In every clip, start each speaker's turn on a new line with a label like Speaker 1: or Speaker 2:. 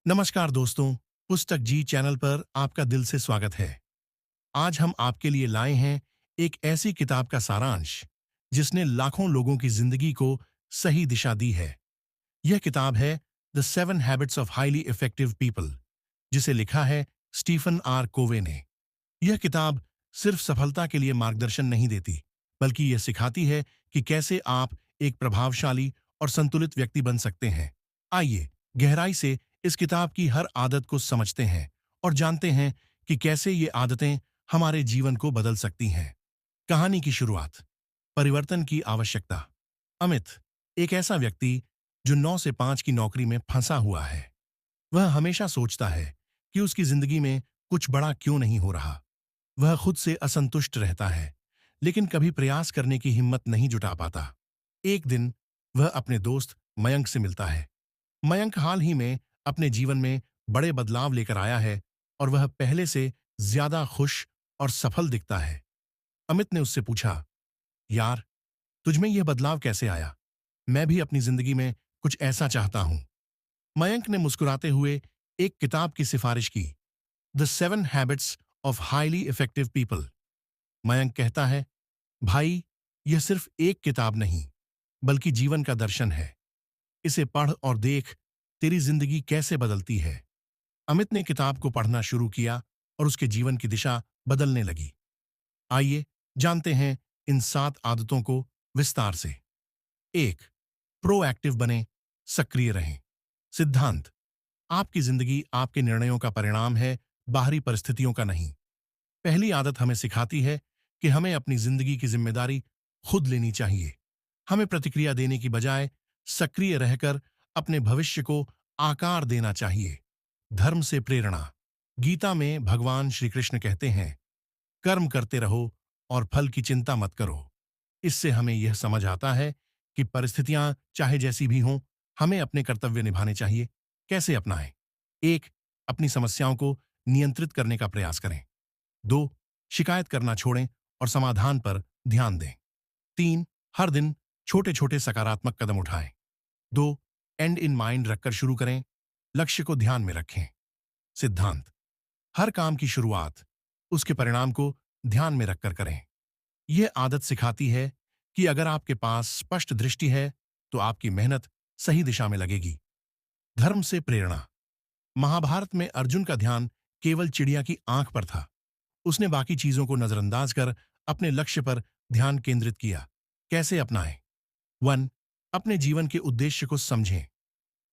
Speaker 1: नमस्कार दोस्तों, पुस्तक जी चैनल पर आपका दिल से स्वागत है। आज हम आपके लिए लाए हैं एक ऐसी किताब का सारांश जिसने लाखों लोगों की जिंदगी को सही दिशा दी है। यह किताब है the 7 habits of highly effective people, जिसे लिखा है स्टीफन आर कोवे ने। यह किताब सिर्फ सफलता के लिए मार्गदर्शन नहीं देती, बल्कि यह सिखाती है कि कैसे आप एक प्रभावशाली और संतुलित व्यक्ति बन सकते हैं। आइए गहराई से इस किताब की हर आदत को समझते हैं और जानते हैं कि कैसे ये आदतें हमारे जीवन को बदल सकती हैं। कहानी की शुरुआत। परिवर्तन की आवश्यकता। अमित एक ऐसा व्यक्ति जो 9 से 5 की नौकरी में फंसा हुआ है। वह हमेशा सोचता है कि उसकी जिंदगी में कुछ बड़ा क्यों नहीं हो रहा। वह खुद से असंतुष्ट रहता है, लेकिन कभी प्रयास करने की हिम्मत नहीं जुटा पाता। एक दिन वह अपने दोस्त मयंक से मिलता है। मयंक हाल ही में अपने जीवन में बड़े बदलाव लेकर आया है और वह पहले से ज्यादा खुश और सफल दिखता है। अमित ने उससे पूछा, यार, तुझमें यह बदलाव कैसे आया? मैं भी अपनी जिंदगी में कुछ ऐसा चाहता हूं। मयंक ने मुस्कुराते हुए एक किताब की सिफारिश की, the 7 habits of highly effective people. Mayank कहता है, भाई, यह सिर्फ एक किताब नहीं, बल्कि जीवन का दर्शन है। इसे पढ़ और देख तेरी जिंदगी कैसे बदलती है। अमित ने किताब को पढ़ना शुरू किया और उसके जीवन की दिशा बदलने लगी। आइए जानते हैं इन 7 आदतों को विस्तार से। 1. प्रोएक्टिव बने, सक्रिय रहें। सिद्धांत। आपकी जिंदगी आपके निर्णयों का परिणाम है, बाहरी परिस्थितियों का नहीं। पहली आदत हमें सिखाती है कि हमें अपनी जिंदगी की जिम्मेदारी खुद लेनी चाहिए। हमें प्रतिक्रिया देने की बजाय सक्रिय रहकर अपने भविष्य को आकार देना चाहिए। धर्म से प्रेरणा। गीता में भगवान श्री कृष्ण कहते हैं, कर्म करते रहो और फल की चिंता मत करो। इससे हमें यह समझ आता है कि परिस्थितियां चाहे जैसी भी हों, हमें अपने कर्तव्य निभाने चाहिए। कैसे अपनाएं? 1. अपनी समस्याओं को नियंत्रित करने का प्रयास करें। 2. शिकायत करना छोड़ें और समाधान पर ध्यान दें। 3. हर दिन छोटे छोटे सकारात्मक कदम उठाएं। 2. एंड इन माइंड रखकर शुरू करें, लक्ष्य को ध्यान में रखें। सिद्धांत। हर काम की शुरुआत उसके परिणाम को ध्यान में रखकर करें। यह आदत सिखाती है कि अगर आपके पास स्पष्ट दृष्टि है तो आपकी मेहनत सही दिशा में लगेगी। धर्म से प्रेरणा। महाभारत में अर्जुन का ध्यान केवल चिड़िया की आंख पर था। उसने बाकी चीजों को नजरअंदाज कर अपने लक्ष्य पर ध्यान केंद्रित किया। कैसे अपनाएं? 1. अपने जीवन के उद्देश्य को समझें।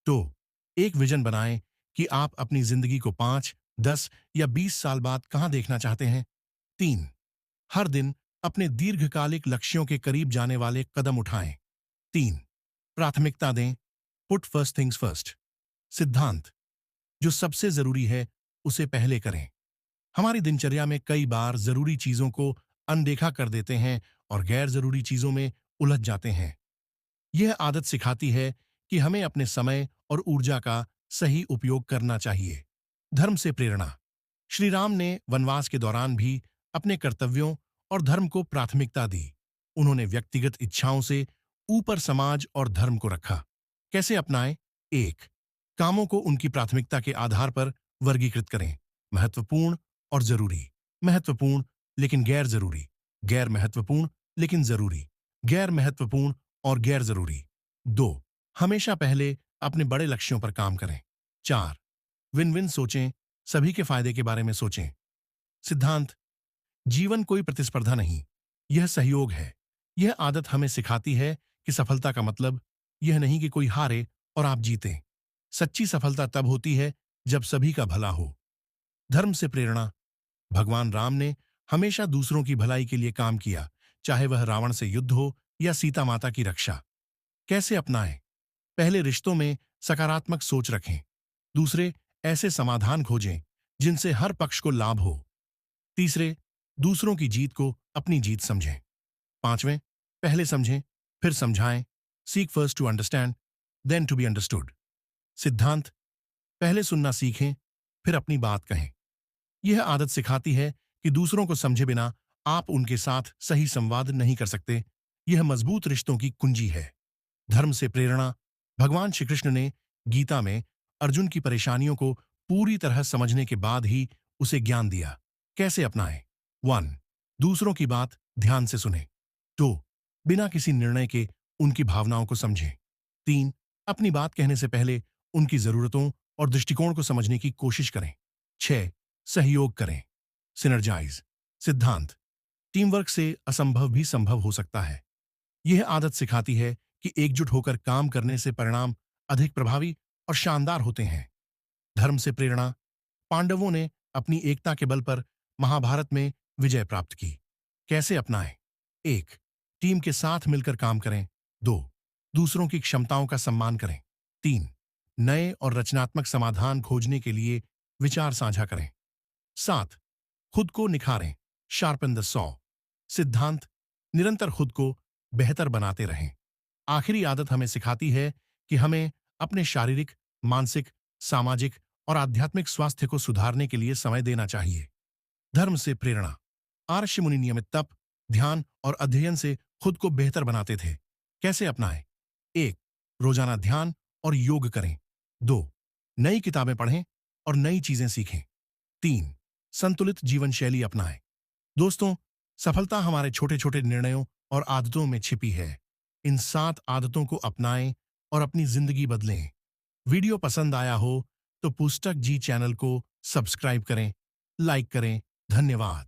Speaker 1: तो एक विजन बनाएं कि आप अपनी जिंदगी को 5, 10 या 20 साल बाद कहां देखना चाहते हैं। 3. हर दिन अपने दीर्घकालिक लक्ष्यों के करीब जाने वाले कदम उठाएं। 3. प्राथमिकता दें, पुट फर्स्ट थिंग्स फर्स्ट। सिद्धांत। जो सबसे जरूरी है उसे पहले करें। हमारी दिनचर्या में कई बार जरूरी चीजों को अनदेखा कर देते हैं और गैर जरूरी चीजों में उलझ जाते हैं। यह आदत सिखाती है कि हमें अपने समय और ऊर्जा का सही उपयोग करना चाहिए। धर्म से प्रेरणा। श्री राम ने वनवास के दौरान भी अपने कर्तव्यों और धर्म को प्राथमिकता दी। उन्होंने व्यक्तिगत इच्छाओं से ऊपर समाज और धर्म को रखा। कैसे अपनाएं? 1. कामों को उनकी प्राथमिकता के आधार पर वर्गीकृत करें। महत्वपूर्ण और जरूरी, महत्वपूर्ण लेकिन गैर जरूरी, गैर महत्वपूर्ण लेकिन जरूरी, गैर महत्वपूर्ण और गैर जरूरी। 2. हमेशा पहले अपने बड़े लक्ष्यों पर काम करें। 4. विन विन सोचें, सभी के फायदे के बारे में सोचें। सिद्धांत। जीवन कोई प्रतिस्पर्धा नहीं, यह सहयोग है। यह आदत हमें सिखाती है कि सफलता का मतलब यह नहीं कि कोई हारे और आप जीतें। सच्ची सफलता तब होती है जब सभी का भला हो। धर्म से प्रेरणा। भगवान राम ने हमेशा दूसरों की भलाई के लिए काम किया, चाहे वह रावण से युद्ध हो या सीता माता की रक्षा। कैसे अपनाएं? पहले रिश्तों में सकारात्मक सोच रखें। दूसरे, ऐसे समाधान खोजें जिनसे हर पक्ष को लाभ हो। तीसरे, दूसरों की जीत को अपनी जीत समझें। 5वें, पहले समझें फिर समझाएं। Seek first to understand then to be understood. सिद्धांत। पहले सुनना सीखें फिर अपनी बात कहें। यह आदत सिखाती है कि दूसरों को समझे बिना आप उनके साथ सही संवाद नहीं कर सकते। यह मजबूत रिश्तों की कुंजी है। धर्म से प्रेरणा। भगवान श्री कृष्ण ने गीता में अर्जुन की परेशानियों को पूरी तरह समझने के बाद ही उसे ज्ञान दिया। कैसे अपनाएं? 1. दूसरों की बात ध्यान से सुने। 2. बिना किसी निर्णय के उनकी भावनाओं को समझें। 3. अपनी बात कहने से पहले उनकी जरूरतों और दृष्टिकोण को समझने की कोशिश करें। 6. सहयोग करें। सिनर्जाइज सिद्धांत। टीम वर्क से असंभव भी संभव हो सकता है। यह आदत सिखाती है कि एकजुट होकर काम करने से परिणाम अधिक प्रभावी और शानदार होते हैं। धर्म से प्रेरणा। पांडवों ने अपनी एकता के बल पर महाभारत में विजय प्राप्त की। कैसे अपनाएं? 1. टीम के साथ मिलकर काम करें। 2. दूसरों की क्षमताओं का सम्मान करें। 3. नए और रचनात्मक समाधान खोजने के लिए विचार साझा करें। 7. खुद को निखारें। शार्पन द सॉ सिद्धांत। निरंतर खुद को बेहतर बनाते रहें। आखिरी आदत हमें सिखाती है कि हमें अपने शारीरिक, मानसिक, सामाजिक और आध्यात्मिक स्वास्थ्य को सुधारने के लिए समय देना चाहिए। धर्म से प्रेरणा। आर्ष मुनि नियमित तप, ध्यान और अध्ययन से खुद को बेहतर बनाते थे। कैसे अपनाएं? 1. रोजाना ध्यान और योग करें। 2. नई किताबें पढ़ें और नई चीजें सीखें। 3. संतुलित जीवन शैली अपनाएं। दोस्तों, सफलता हमारे छोटे छोटे निर्णयों और आदतों में छिपी है। इन 7 आदतों को अपनाएं और अपनी जिंदगी बदलें। वीडियो पसंद आया हो तो पुस्तक जी चैनल को सब्सक्राइब करें, लाइक करें। धन्यवाद।